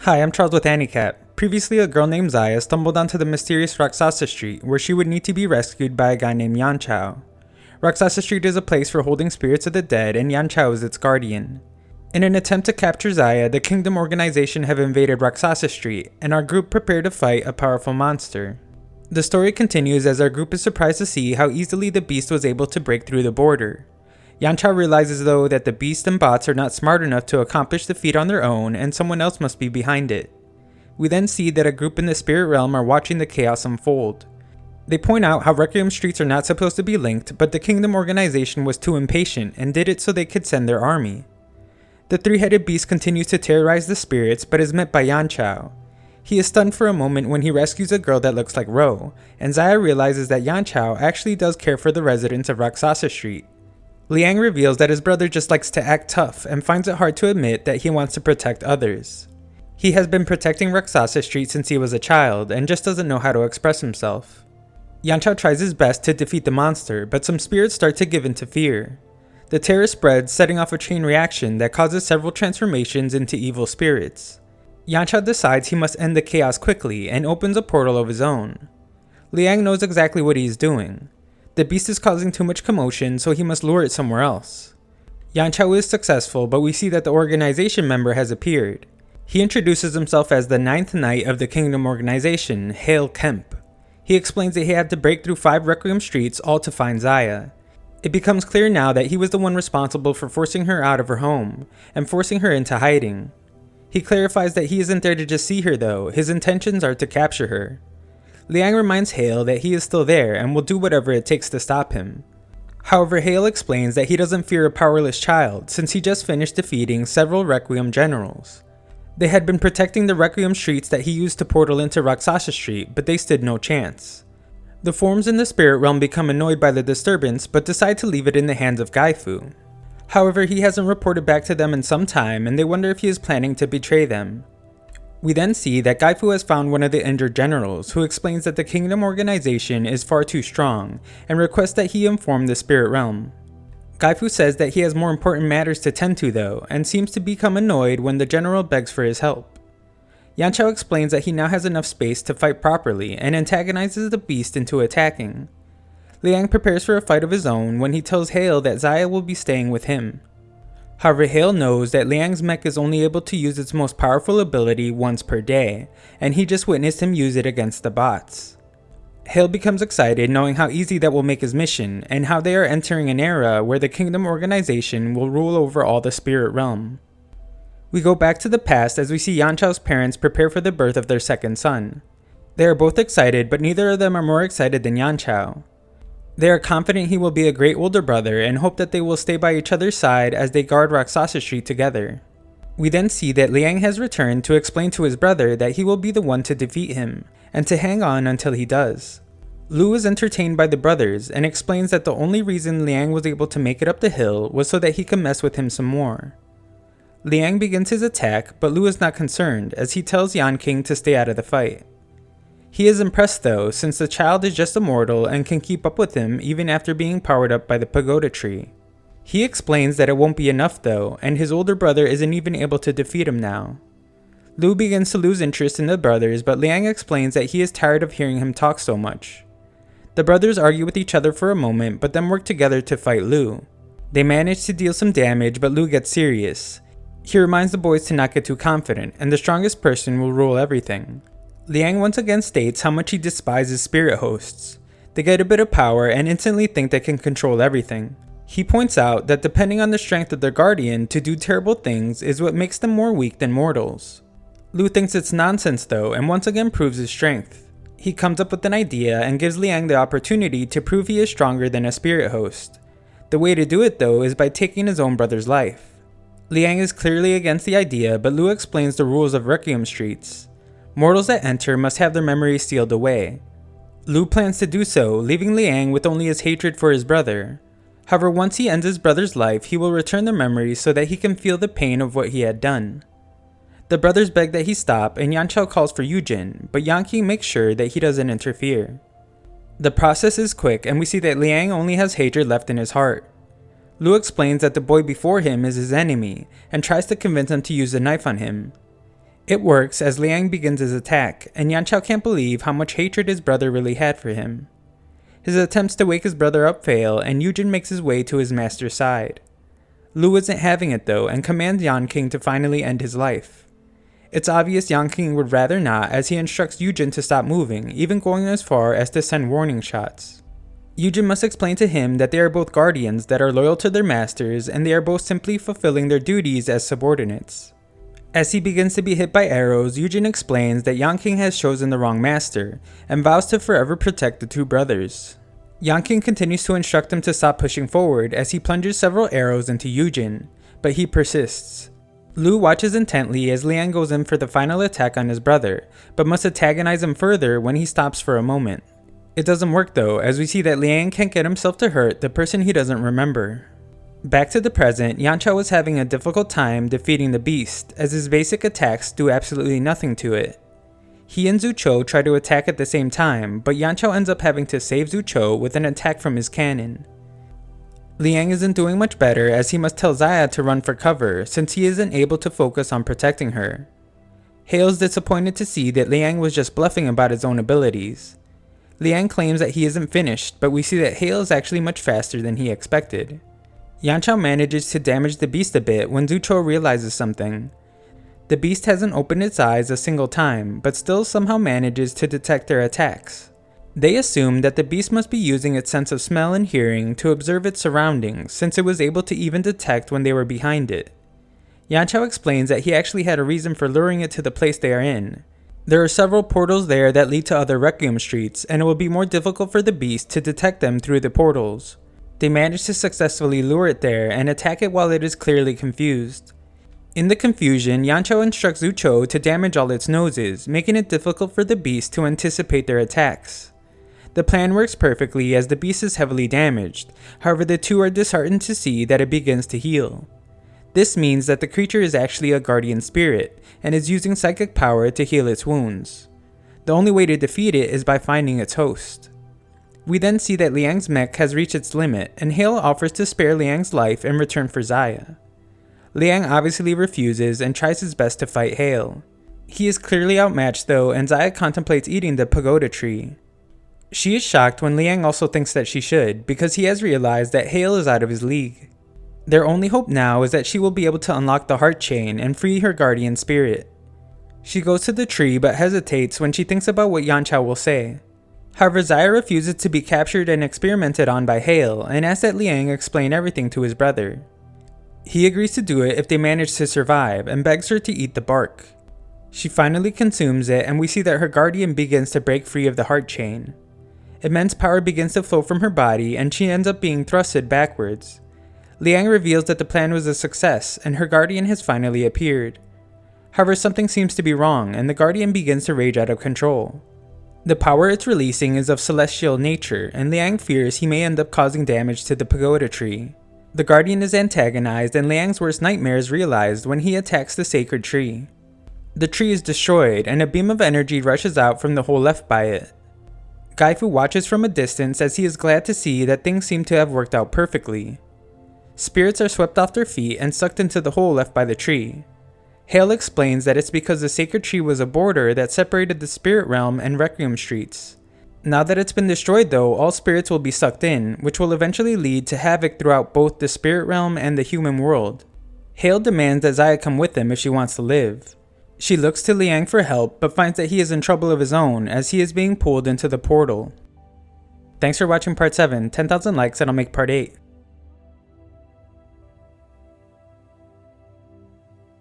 Hi, I'm Charles with AniCap. Previously, a girl named Zaya stumbled onto the mysterious RAK5HA Street, where she would need to be rescued by a guy named Yanchao. RAK5HA Street is a place for holding spirits of the dead, and Yanchao is its guardian. In an attempt to capture Zaya, the Kingdom organization have invaded RAK5HA Street, and our group prepared to fight a powerful monster. The story continues as our group is surprised to see how easily the beast was able to break through the border. Yanchao realizes though that the beast and bots are not smart enough to accomplish the feat on their own, and someone else must be behind it. We then see that a group in the spirit realm are watching the chaos unfold. They point out how Requiem streets are not supposed to be linked, but the Kingdom organization was too impatient and did it so they could send their army. The three-headed beast continues to terrorize the spirits but is met by Yanchao. He is stunned for a moment when he rescues a girl that looks like Ro, and Zaya realizes that Yanchao actually does care for the residents of RAK5HA Street. Liang reveals that his brother just likes to act tough and finds it hard to admit that he wants to protect others. He has been protecting RAK5HA Street since he was a child and just doesn't know how to express himself. Yanchao tries his best to defeat the monster, but some spirits start to give in to fear. The terror spreads, setting off a chain reaction that causes several transformations into evil spirits. Yanchao decides he must end the chaos quickly and opens a portal of his own. Liang knows exactly what he is doing. The beast is causing too much commotion, so he must lure it somewhere else. Yanchao is successful, but we see that the organization member has appeared. He introduces himself as the 9th Knight of the Kingdom organization, Hail Kemp. He explains that he had to break through 5 Requiem streets all to find Zaya. It becomes clear now that he was the one responsible for forcing her out of her home, and forcing her into hiding. He clarifies that he isn't there to just see her though, his intentions are to capture her. Liang reminds Hale that he is still there and will do whatever it takes to stop him. However, Hale explains that he doesn't fear a powerless child since he just finished defeating several Requiem generals. They had been protecting the Requiem streets that he used to portal into RAK5HA Street, but they stood no chance. The forms in the spirit realm become annoyed by the disturbance but decide to leave it in the hands of Gaifu. However, he hasn't reported back to them in some time and they wonder if he is planning to betray them. We then see that Gaifu has found one of the injured generals, who explains that the Kingdom organization is far too strong, and requests that he inform the spirit realm. Gaifu says that he has more important matters to tend to though, and seems to become annoyed when the general begs for his help. Yanchao explains that he now has enough space to fight properly, and antagonizes the beast into attacking. Liang prepares for a fight of his own when he tells Hale that Zaya will be staying with him. However, Hale knows that Liang's mech is only able to use its most powerful ability once per day, and he just witnessed him use it against the bots. Hale becomes excited knowing how easy that will make his mission, and how they are entering an era where the Kingdom organization will rule over all the spirit realm. We go back to the past as we see Yanchao's parents prepare for the birth of their second son. They are both excited, but neither of them are more excited than Yanchao. They are confident he will be a great older brother and hope that they will stay by each other's side as they guard RAK5HA Street together. We then see that Liang has returned to explain to his brother that he will be the one to defeat him, and to hang on until he does. Lu is entertained by the brothers and explains that the only reason Liang was able to make it up the hill was so that he could mess with him some more. Liang begins his attack, but Lu is not concerned as he tells Yan King to stay out of the fight. He is impressed though, since the child is just a mortal and can keep up with him even after being powered up by the pagoda tree. He explains that it won't be enough though, and his older brother isn't even able to defeat him now. Lu begins to lose interest in the brothers, but Liang explains that he is tired of hearing him talk so much. The brothers argue with each other for a moment, but then work together to fight Lu. They manage to deal some damage, but Lu gets serious. He reminds the boys to not get too confident, and the strongest person will rule everything. Liang once again states how much he despises spirit hosts. They get a bit of power and instantly think they can control everything. He points out that depending on the strength of their guardian to do terrible things is what makes them more weak than mortals. Lu thinks it's nonsense though and once again proves his strength. He comes up with an idea and gives Liang the opportunity to prove he is stronger than a spirit host. The way to do it though is by taking his own brother's life. Liang is clearly against the idea, but Lu explains the rules of Requiem streets. Mortals that enter must have their memories sealed away. Lu plans to do so, leaving Liang with only his hatred for his brother. However, once he ends his brother's life, he will return the memories so that he can feel the pain of what he had done. The brothers beg that he stop, and Yanchao calls for Yujin, but Yanqi makes sure that he doesn't interfere. The process is quick, and we see that Liang only has hatred left in his heart. Lu explains that the boy before him is his enemy, and tries to convince him to use the knife on him. It works as Liang begins his attack, and Yanchao can't believe how much hatred his brother really had for him. His attempts to wake his brother up fail, and Yujin makes his way to his master's side. Lu isn't having it though, and commands Yanking to finally end his life. It's obvious Yanking would rather not, as he instructs Yujin to stop moving, even going as far as to send warning shots. Yujin must explain to him that they are both guardians that are loyal to their masters, and they are both simply fulfilling their duties as subordinates. As he begins to be hit by arrows, Yujin explains that Yanking has chosen the wrong master, and vows to forever protect the two brothers. Yanking continues to instruct him to stop pushing forward as he plunges several arrows into Yujin, but he persists. Lu watches intently as Liang goes in for the final attack on his brother, but must antagonize him further when he stops for a moment. It doesn't work though, as we see that Liang can't get himself to hurt the person he doesn't remember. Back to the present, Yanchao is having a difficult time defeating the beast, as his basic attacks do absolutely nothing to it. He and Zucho try to attack at the same time, but Yanchao ends up having to save Zucho with an attack from his cannon. Liang isn't doing much better as he must tell Zaya to run for cover since he isn't able to focus on protecting her. Hale's disappointed to see that Liang was just bluffing about his own abilities. Liang claims that he isn't finished, but we see that Hale is actually much faster than he expected. Yanchao manages to damage the beast a bit when Zucho realizes something. The beast hasn't opened its eyes a single time, but still somehow manages to detect their attacks. They assume that the beast must be using its sense of smell and hearing to observe its surroundings, since it was able to even detect when they were behind it. Yanchao explains that he actually had a reason for luring it to the place they are in. There are several portals there that lead to other Requiem streets, and it will be more difficult for the beast to detect them through the portals. They manage to successfully lure it there and attack it while it is clearly confused. In the confusion, Yanchao instructs Zucho to damage all its noses, making it difficult for the beast to anticipate their attacks. The plan works perfectly as the beast is heavily damaged, however the two are disheartened to see that it begins to heal. This means that the creature is actually a guardian spirit, and is using psychic power to heal its wounds. The only way to defeat it is by finding its host. We then see that Liang's mech has reached its limit, and Hale offers to spare Liang's life in return for Zaya. Liang obviously refuses and tries his best to fight Hale. He is clearly outmatched though, and Zaya contemplates eating the pagoda tree. She is shocked when Liang also thinks that she should, because he has realized that Hale is out of his league. Their only hope now is that she will be able to unlock the heart chain and free her guardian spirit. She goes to the tree but hesitates when she thinks about what Yanchao will say. However, Zaya refuses to be captured and experimented on by Hale, and asks that Liang explain everything to his brother. He agrees to do it if they manage to survive, and begs her to eat the bark. She finally consumes it, and we see that her guardian begins to break free of the heart chain. Immense power begins to flow from her body, and she ends up being thrusted backwards. Liang reveals that the plan was a success, and her guardian has finally appeared. However, something seems to be wrong, and the guardian begins to rage out of control. The power it's releasing is of celestial nature, and Liang fears he may end up causing damage to the pagoda tree. The guardian is antagonized, and Liang's worst nightmare is realized when he attacks the sacred tree. The tree is destroyed, and a beam of energy rushes out from the hole left by it. Gaifu watches from a distance as he is glad to see that things seem to have worked out perfectly. Spirits are swept off their feet and sucked into the hole left by the tree. Hale explains that it's because the sacred tree was a border that separated the spirit realm and Requiem streets. Now that it's been destroyed though, all spirits will be sucked in, which will eventually lead to havoc throughout both the spirit realm and the human world. Hale demands that Zaya come with him if she wants to live. She looks to Liang for help, but finds that he is in trouble of his own as he is being pulled into the portal. Thanks for watching part 7, 10,000 likes and I'll make part 8.